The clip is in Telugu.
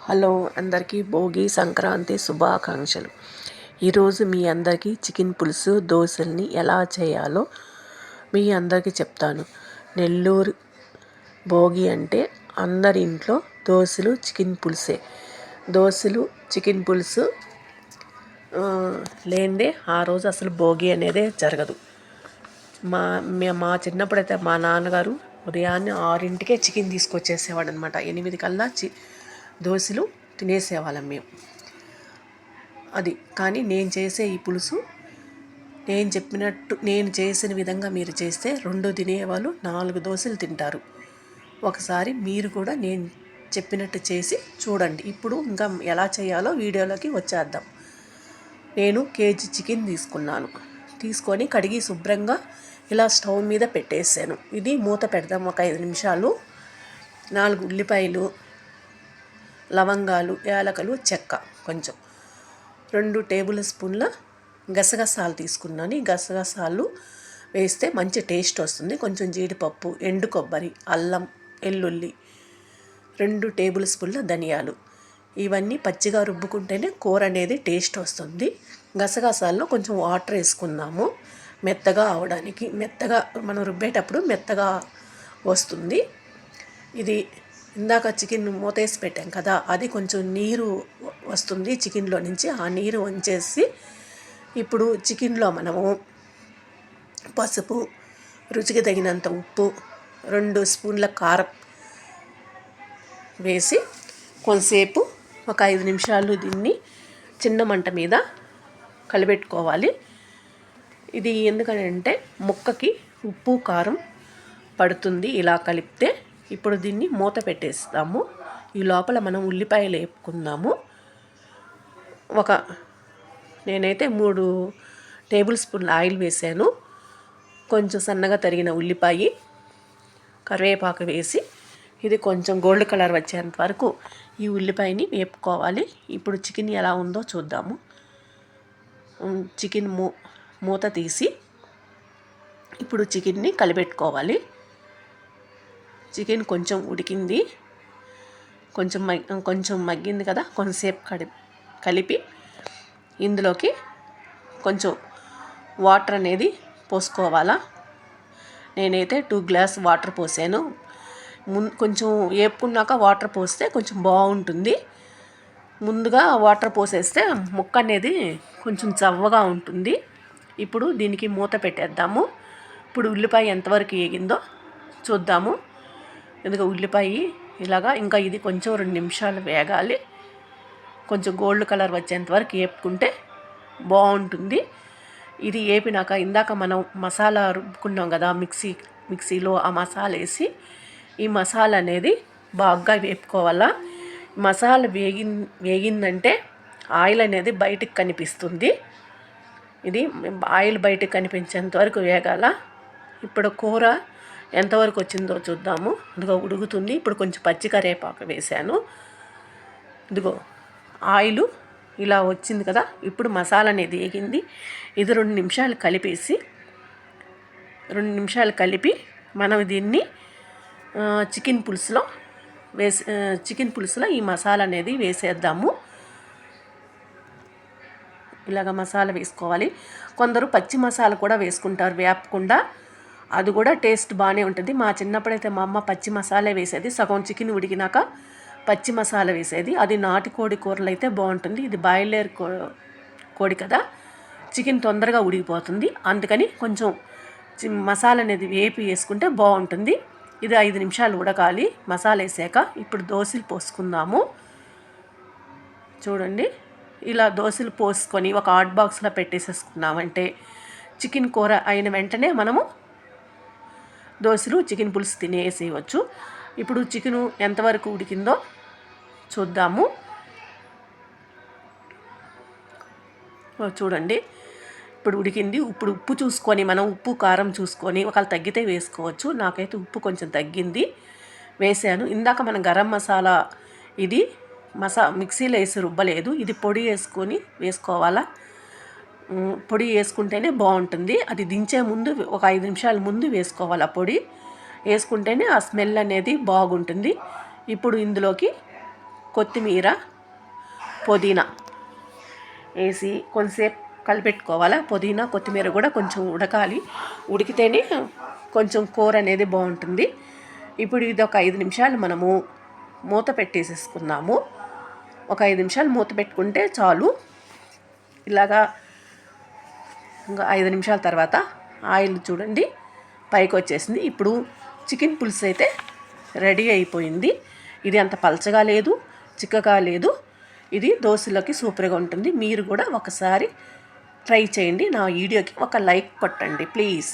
హలో అందరికీ భోగి సంక్రాంతి శుభాకాంక్షలు. ఈరోజు మీ అందరికీ చికెన్ పులుసు దోశల్ని ఎలా చేయాలో మీ అందరికీ చెప్తాను. నెల్లూరు భోగి అంటే అందరి ఇంట్లో దోశలు చికెన్ పులుసే. దోశలు చికెన్ పులుసు లేనిదే ఆ రోజు అసలు భోగి అనేదే జరగదు. మా చిన్నప్పుడైతే మా నాన్నగారు ఉదయాన్నే 6ంటికే చికెన్ తీసుకొచ్చేసేవాడు అనమాట. 8 కల్లా దోశలు తినేసేవాళ్ళం మేము. అది కానీ నేను చేసే ఈ పులుసు నేను చేసిన విధంగా మీరు చేస్తే 2 తినేవాళ్ళు 4 దోశలు తింటారు. ఒకసారి మీరు కూడా నేను చెప్పినట్టు చేసి చూడండి. ఇప్పుడు ఇంకా ఎలా చేయాలో వీడియోలోకి వచ్చేద్దాం. నేను కేజీ చికెన్ తీసుకొని కడిగి శుభ్రంగా ఇలా స్టవ్ మీద పెట్టేసాను. ఇది మూత పెడదాం ఒక 5 నిమిషాలు. 4 ఉల్లిపాయలు, లవంగాలు, యాలకులు, చెక్క, కొంచెం 2 టేబుల్ స్పూన్ల గసగసాలు తీసుకున్నాను. ఈ గసగసాలు వేస్తే మంచి టేస్ట్ వస్తుంది. కొంచెం జీడిపప్పు, ఎండు కొబ్బరి, అల్లం, వెల్లుల్లి, 2 టేబుల్ స్పూన్ల ధనియాలు. ఇవన్నీ పచ్చిగా రుబ్బుకుంటేనే కూర అనేది టేస్ట్ వస్తుంది. గసగసాల్లో కొంచెం వాటర్ వేసుకుందాము మెత్తగా అవడానికి. మనం రుబ్బేటప్పుడు మెత్తగా వస్తుంది. ఇది ఇందాక చికెన్ మూతేసి పెట్టాం కదా, అది కొంచెం నీరు వస్తుంది చికెన్లో నుంచి. ఆ నీరు వంచేసి ఇప్పుడు చికెన్లో మనము పసుపు, రుచికి తగినంత ఉప్పు, 2 స్పూన్ల కారం వేసి కొంతసేపు ఒక 5 నిమిషాలు దీన్ని చిన్న మంట మీద కలిపెట్టుకోవాలి. ఇది ఎందుకంటే ముక్కకి ఉప్పు కారం పడుతుంది ఇలా కలిపితే. ఇప్పుడు దీన్ని మూత పెట్టేస్తాము. ఈ లోపల మనం ఉల్లిపాయలు వేపుకుందాము. నేనైతే 3 టేబుల్ స్పూన్ల ఆయిల్ వేసాను. కొంచెం సన్నగా తరిగిన ఉల్లిపాయ, కరివేపాకు వేసి ఇది కొంచెం గోల్డ్ కలర్ వచ్చేంత వరకు ఈ ఉల్లిపాయని వేపుకోవాలి. ఇప్పుడు చికెన్ ఎలా ఉందో చూద్దాము. చికెన్ మూత తీసి ఇప్పుడు చికెన్ని కలిపెట్టుకోవాలి. చికెన్ కొంచెం ఉడికింది, కొంచెం మగ్గింది కదా, కొంచెంసేపు కలిపి ఇందులోకి కొంచెం వాటర్ అనేది పోసుకోవాలా. నేనైతే 2 గ్లాస్ వాటర్ పోసాను. కొంచెం వేపుకున్నాక వాటర్ పోస్తే కొంచెం బాగుంటుంది. ముందుగా వాటర్ పోసేస్తే ముక్క అనేది కొంచెం చవ్వగా ఉంటుంది. ఇప్పుడు దీనికి మూత పెట్టేద్దాము. ఇప్పుడు ఉల్లిపాయ ఎంతవరకు వేగిందో చూద్దాము. ఎందుకంటే ఉల్లిపాయ ఇలాగా ఇంకా ఇది కొంచెం 2 నిమిషాలు వేగాలి. కొంచెం గోల్డ్ కలర్ వచ్చేంత వరకు వేపుకుంటే బాగుంటుంది. ఇది వేపినాక ఇందాక మనం మసాలా రుబ్బుకున్నాం కదా మిక్సీలో, ఆ మసాలా వేసి ఈ మసాలా అనేది బాగా వేపుకోవాలా. మసాలా వేగిందంటే ఆయిల్ అనేది బయటికి కనిపిస్తుంది. ఇది ఆయిల్ బయటకు కనిపించేంత వరకు వేగాల. ఇప్పుడు కూర ఎంతవరకు వచ్చిందో చూద్దాము. ఇదిగో ఉడుకుతుంది. ఇప్పుడు కొంచెం పచ్చి కరివేపాకు వేసాను. ఇదిగో ఆయిల్ ఇలా వచ్చింది కదా. ఇప్పుడు మసాలా అనేది వేగింది. ఇది 2 నిమిషాలు కలిపి మనం దీన్ని చికెన్ పులుసులో ఈ మసాలా అనేది వేసేద్దాము. ఇలాగ మసాలా వేసుకోవాలి. కొందరు పచ్చి మసాలా కూడా వేసుకుంటారు వేపకుండా. అది కూడా టేస్ట్ బాగానే ఉంటుంది. మా చిన్నప్పుడైతే మా అమ్మ పచ్చి మసాలా వేసేది. సగం చికెన్ ఉడికినాక పచ్చి మసాలా వేసేది. అది నాటుకోడి కూరలు అయితే బాగుంటుంది. ఇది బాయిలర్ కోడి కదా, చికెన్ తొందరగా ఉడికిపోతుంది. అందుకని కొంచెం మసాలా అనేది వేసుకుంటే బాగుంటుంది. ఇది 5 నిమిషాలు ఉడకాలి మసాలా వేసాక. ఇప్పుడు దోశలు పోసుకుందాము. చూడండి, ఇలా దోశలు పోసుకొని ఒక హాట్ బాక్స్లో పెట్టేసేసుకున్నామంటే చికెన్ కూర అయిన వెంటనే మనము దోశలు చికెన్ పులుసు తినేసేయవచ్చు. ఇప్పుడు చికెను ఎంతవరకు ఉడికిందో చూద్దాము. చూడండి, ఇప్పుడు ఉడికింది. ఇప్పుడు ఉప్పు చూసుకొని మనం ఉప్పు కారం చూసుకొని ఒకవేళ తగ్గితే వేసుకోవచ్చు. నాకైతే ఉప్పు కొంచెం తగ్గింది, వేసాను. ఇందాక మనం గరం మసాలా ఇది మిక్సీలో వేసి రుబ్బలేదు. ఇది పొడి వేసుకోవాలా. పొడి వేసుకుంటేనే బాగుంటుంది. అది దించే ముందు ఒక 5 నిమిషాల ముందు వేసుకోవాలి. ఆ పొడి వేసుకుంటేనే ఆ స్మెల్ అనేది బాగుంటుంది. ఇప్పుడు ఇందులోకి కొత్తిమీర, పుదీనా వేసి కొంచెంసేపు కలిపెట్టుకోవాలా. పుదీనా కొత్తిమీర కూడా కొంచెం ఉడకాలి, ఉడికితేనే కొంచెం కూర అనేది బాగుంటుంది. ఇప్పుడు ఇది ఒక 5 నిమిషాలు మనము మూత పెట్టేసేసుకుందాము. ఒక 5 నిమిషాలు మూత పెట్టుకుంటే చాలు. ఇలాగా ఇంకా 5 నిమిషాల తర్వాత ఆయిల్ చూడండి పైకి వచ్చేసింది. ఇప్పుడు చికెన్ పులుసు అయితే రెడీ అయిపోయింది. ఇది అంత పలచగా లేదు, చిక్కగా లేదు. ఇది దోశలోకి సూపర్గా ఉంటుంది. మీరు కూడా ఒకసారి ట్రై చేయండి. నా వీడియోకి ఒక లైక్ కొట్టండి ప్లీజ్.